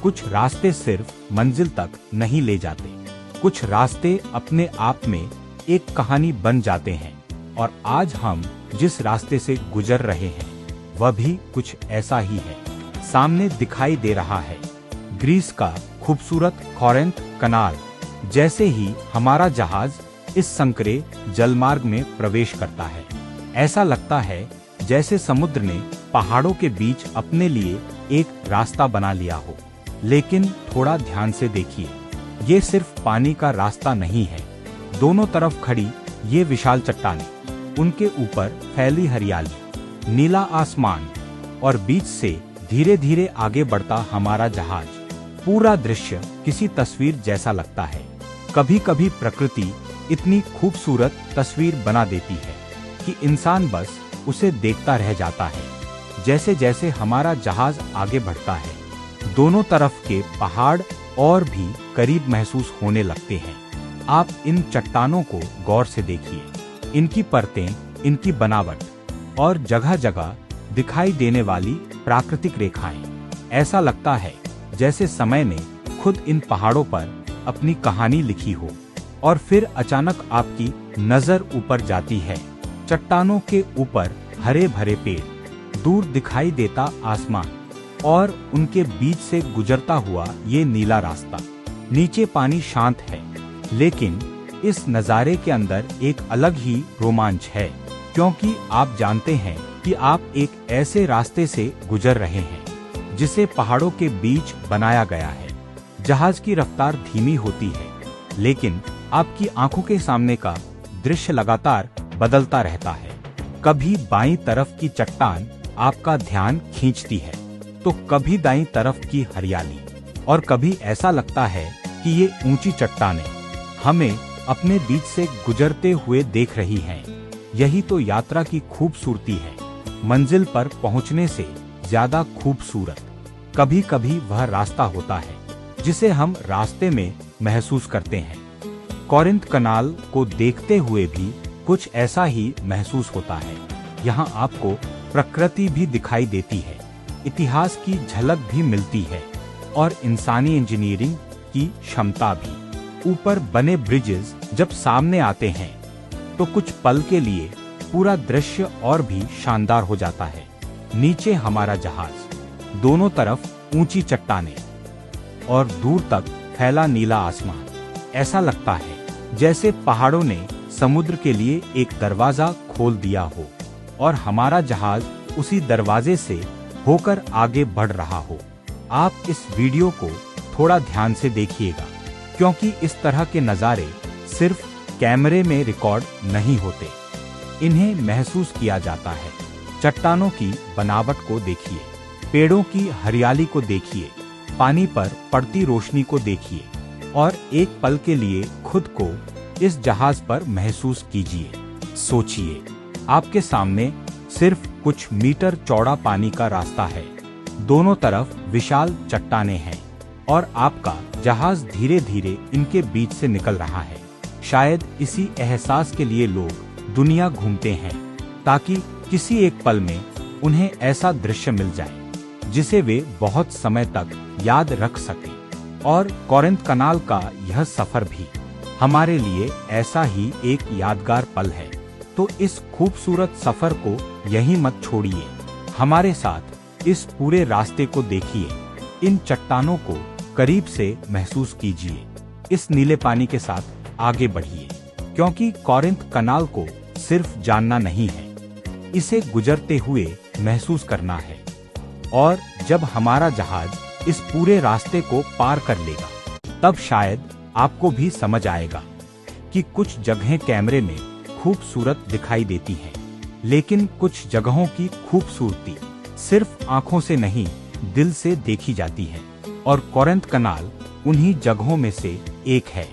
कुछ रास्ते सिर्फ मंजिल तक नहीं ले जाते, कुछ रास्ते अपने आप में एक कहानी बन जाते हैं। और आज हम जिस रास्ते से गुजर रहे हैं वह भी कुछ ऐसा ही है। सामने दिखाई दे रहा है ग्रीस का खूबसूरत कोरिंथ कनाल। जैसे ही हमारा जहाज इस संकरे जलमार्ग में प्रवेश करता है, ऐसा लगता है जैसे समुद्र ने पहाड़ों के बीच अपने लिए एक रास्ता बना लिया हो। लेकिन थोड़ा ध्यान से देखिए, ये सिर्फ पानी का रास्ता नहीं है। दोनों तरफ खड़ी ये विशाल चट्टानें, उनके ऊपर फैली हरियाली, नीला आसमान और बीच से धीरे धीरे आगे बढ़ता हमारा जहाज। पूरा दृश्य किसी तस्वीर जैसा लगता है। कभी कभी प्रकृति इतनी खूबसूरत तस्वीर बना देती है कि इंसान बस उसे देखता रह जाता है। जैसे जैसे हमारा जहाज आगे बढ़ता है, दोनों तरफ के पहाड़ और भी करीब महसूस होने लगते हैं। आप इन चट्टानों को गौर से देखिए, इनकी परतें, इनकी बनावट और जगह जगह दिखाई देने वाली प्राकृतिक रेखाएं। ऐसा लगता है जैसे समय ने खुद इन पहाड़ों पर अपनी कहानी लिखी हो। और फिर अचानक आपकी नजर ऊपर जाती है। चट्टानों के ऊपर हरे भरे पेड़, दूर दिखाई देता आसमान और उनके बीच से गुजरता हुआ ये नीला रास्ता। नीचे पानी शांत है, लेकिन इस नज़ारे के अंदर एक अलग ही रोमांच है, क्योंकि आप जानते हैं कि आप एक ऐसे रास्ते से गुजर रहे हैं जिसे पहाड़ों के बीच बनाया गया है। जहाज की रफ्तार धीमी होती है, लेकिन आपकी आंखों के सामने का दृश्य लगातार बदलता रहता है। कभी बाईं तरफ की चट्टान आपका ध्यान खींचती है, तो कभी दाईं तरफ की हरियाली, और कभी ऐसा लगता है कि ये ऊंची चट्टानें हमें अपने बीच से गुजरते हुए देख रही हैं। यही तो यात्रा की खूबसूरती है, मंजिल पर पहुंचने से ज्यादा खूबसूरत कभी कभी वह रास्ता होता है जिसे हम रास्ते में महसूस करते हैं। कोरिंथ कनाल को देखते हुए भी कुछ ऐसा ही महसूस होता है। यहाँ आपको प्रकृति भी दिखाई देती है, इतिहास की झलक भी मिलती है और इंसानी इंजीनियरिंग की क्षमता भी। ऊपर बने ब्रिजेस जब सामने आते हैं तो कुछ पल के लिए पूरा दृश्य और भी शानदार हो जाता है। नीचे हमारा जहाज, दोनों तरफ ऊंची चट्टानें और दूर तक फैला नीला आसमान। ऐसा लगता है जैसे पहाड़ों ने समुद्र के लिए एक दरवाजा खोल दिया हो और हमारा जहाज उसी दरवाजे से होकर आगे बढ़ रहा हो। आप इस वीडियो को थोड़ा ध्यान से देखिएगा, क्योंकि इस तरह के नज़ारे सिर्फ कैमरे में रिकॉर्ड नहीं होते, इन्हें महसूस किया जाता है। चट्टानों की बनावट को देखिए, पेड़ों की हरियाली को देखिए, पानी पर पड़ती रोशनी को देखिए और एक पल के लिए खुद को इस जहाज पर महसूस कीजिए। सोचिए, आपके सामने सिर्फ कुछ मीटर चौड़ा पानी का रास्ता है, दोनों तरफ विशाल चट्टानें हैं और आपका जहाज धीरे धीरे इनके बीच से निकल रहा है। शायद इसी एहसास के लिए लोग दुनिया घूमते हैं, ताकि किसी एक पल में उन्हें ऐसा दृश्य मिल जाए जिसे वे बहुत समय तक याद रख सकें। और कोरिंथ कनाल का यह सफर भी हमारे लिए ऐसा ही एक यादगार पल है। तो इस खूबसूरत सफर को यहीं मत छोड़िए, हमारे साथ इस पूरे रास्ते को देखिए, इन चट्टानों को करीब से महसूस कीजिए, इस नीले पानी के साथ आगे बढ़िए, क्योंकि कोरिंथ कनाल को सिर्फ जानना नहीं है, इसे गुजरते हुए महसूस करना है। और जब हमारा जहाज इस पूरे रास्ते को पार कर लेगा, तब शायद आपको भी समझ आएगा कि कुछ जगहें कैमरे में खूबसूरत दिखाई देती हैं, लेकिन कुछ जगहों की खूबसूरती सिर्फ आंखों से नहीं, दिल से देखी जाती है। और कोरिंथ कनाल उन्हीं जगहों में से एक है।